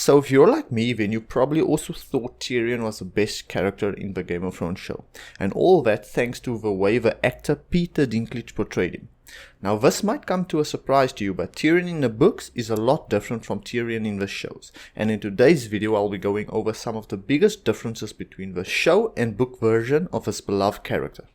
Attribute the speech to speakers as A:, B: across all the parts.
A: So if you're like me, then you probably also thought Tyrion was the best character in the Game of Thrones show. And all that thanks to the way the actor Peter Dinklage portrayed him. Now this might come to a surprise to you, but Tyrion in the books is a lot different from Tyrion in the shows. And in today's video I'll be going over some of the biggest differences between the show and book version of this beloved character.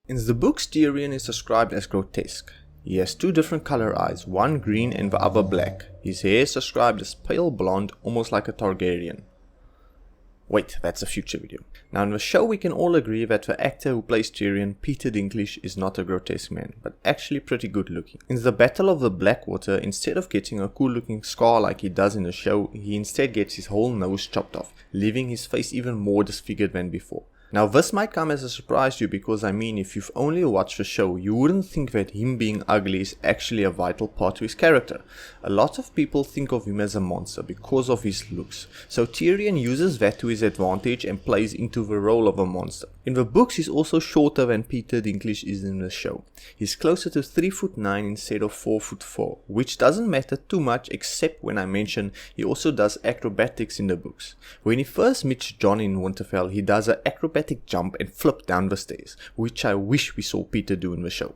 A: In the books, Tyrion is described as grotesque. He has two different color eyes, one green and the other black. His hair is described as pale blonde, almost like a Targaryen. Wait, that's a future video. Now in the show we can all agree that the actor who plays Tyrion, Peter Dinklage, is not a grotesque man, but actually pretty good looking. In the Battle of the Blackwater, instead of getting a cool looking scar like he does in the show, he instead gets his whole nose chopped off, leaving his face even more disfigured than before. Now this might come as a surprise to you because if you've only watched the show, you wouldn't think that him being ugly is actually a vital part to his character. A lot of people think of him as a monster because of his looks, so Tyrion uses that to his advantage and plays into the role of a monster. In the books he's also shorter than Peter Dinklage is in the show. He's closer to 3'9" instead of 4'4", which doesn't matter too much except when I mention he also does acrobatics in the books. When he first meets Jon in Winterfell, he does an acrobatic jump and flip down the stairs, which I wish we saw Peter do in the show.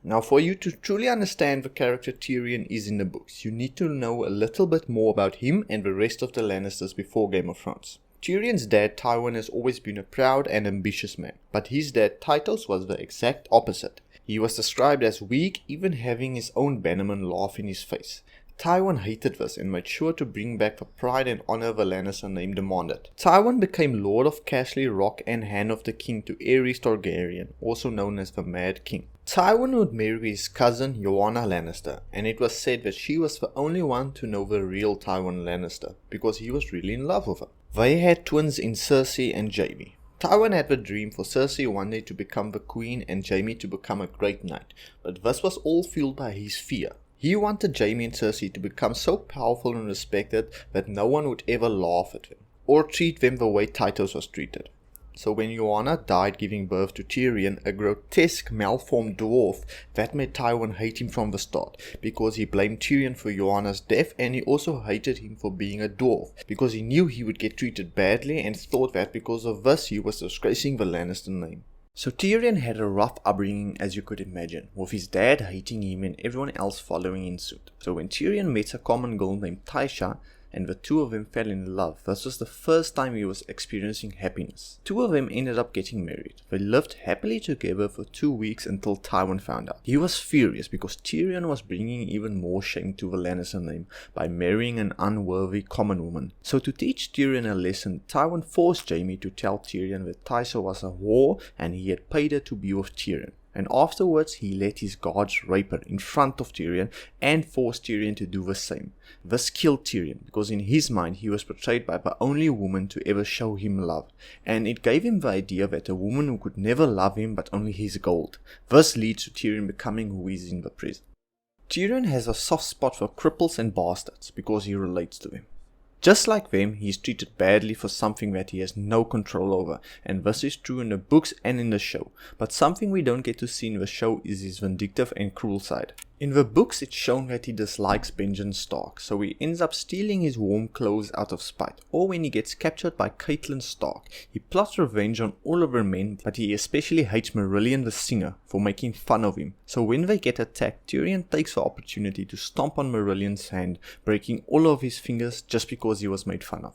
A: Now for you to truly understand the character Tyrion is in the books, you need to know a little bit more about him and the rest of the Lannisters before Game of Thrones. Tyrion's dad Tywin has always been a proud and ambitious man, but his dad Tytos was the exact opposite. He was described as weak, even having his own bannerman laugh in his face. Tywin hated this and made sure to bring back the pride and honor the Lannister name demanded. Tywin became Lord of Castle Rock and Hand of the King to Aerys Targaryen, also known as the Mad King. Tywin would marry his cousin Lyanna Lannister, and it was said that she was the only one to know the real Tywin Lannister, because he was really in love with her. They had twins in Cersei and Jaime. Tywin had the dream for Cersei one day to become the queen and Jaime to become a great knight, but this was all fueled by his fear. He wanted Jaime and Cersei to become so powerful and respected that no one would ever laugh at them, or treat them the way Tytos was treated. So when Lyanna died giving birth to Tyrion, a grotesque malformed dwarf, that made Tywin hate him from the start, because he blamed Tyrion for Lyanna's death, and he also hated him for being a dwarf, because he knew he would get treated badly and thought that because of this he was disgracing the Lannister name. So Tyrion had a rough upbringing, as you could imagine, with his dad hating him and everyone else following in suit. So when Tyrion met a common girl named Tysha, and the two of them fell in love, this was the first time he was experiencing happiness. Two of them ended up getting married. They lived happily together for 2 weeks until Tywin found out. He was furious because Tyrion was bringing even more shame to the Lannister name by marrying an unworthy common woman. So to teach Tyrion a lesson, Tywin forced Jaime to tell Tyrion that Tysha was a whore and he had paid her to be with Tyrion. And afterwards he let his guards rape her in front of Tyrion and forced Tyrion to do the same. This killed Tyrion because in his mind he was portrayed by the only woman to ever show him love, and it gave him the idea that a woman who could never love him but only his gold. This leads to Tyrion becoming who he is in the present. Tyrion has a soft spot for cripples and bastards because he relates to them. Just like them, he is treated badly for something that he has no control over, and this is true in the books and in the show, but something we don't get to see in the show is his vindictive and cruel side. In the books it's shown that he dislikes Benjen Stark, so he ends up stealing his warm clothes out of spite, or when he gets captured by Catelyn Stark, he plots revenge on all of her men, but he especially hates Marillion the Singer for making fun of him. So when they get attacked, Tyrion takes the opportunity to stomp on Marillion's hand, breaking all of his fingers just because he was made fun of.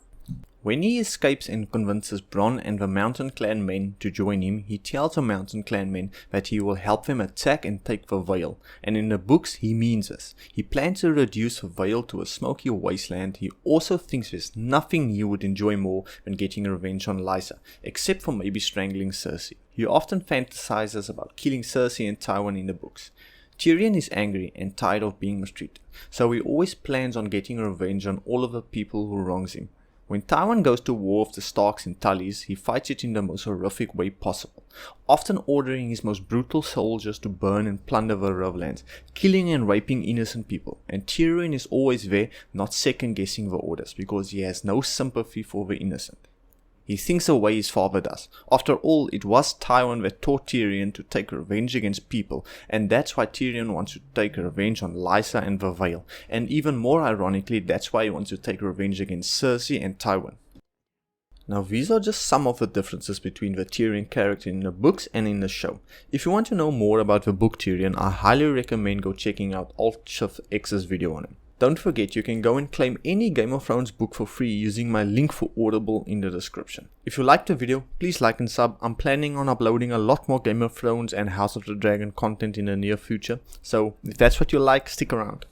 A: When he escapes and convinces Bronn and the Mountain Clan men to join him, he tells the Mountain Clan men that he will help them attack and take the Vale, and in the books he means this. He plans to reduce the Vale to a smoky wasteland. He also thinks there's nothing he would enjoy more than getting revenge on Lysa, except for maybe strangling Cersei. He often fantasizes about killing Cersei and Tywin in the books. Tyrion is angry and tired of being mistreated, so he always plans on getting revenge on all of the people who wrongs him. When Tywin goes to war with the Starks and Tullys, he fights it in the most horrific way possible, often ordering his most brutal soldiers to burn and plunder the Riverlands, killing and raping innocent people, and Tyrion is always there, not second guessing the orders, because he has no sympathy for the innocent. He thinks the way his father does. After all, it was Tywin that taught Tyrion to take revenge against people, and that's why Tyrion wants to take revenge on Lysa and the Vale. And even more ironically, that's why he wants to take revenge against Cersei and Tywin. Now these are just some of the differences between the Tyrion character in the books and in the show. If you want to know more about the book Tyrion, I highly recommend go checking out Alt-Shift-X's video on him. Don't forget, you can go and claim any Game of Thrones book for free using my link for Audible in the description. If you liked the video, please like and sub. I'm planning on uploading a lot more Game of Thrones and House of the Dragon content in the near future, so if that's what you like, stick around.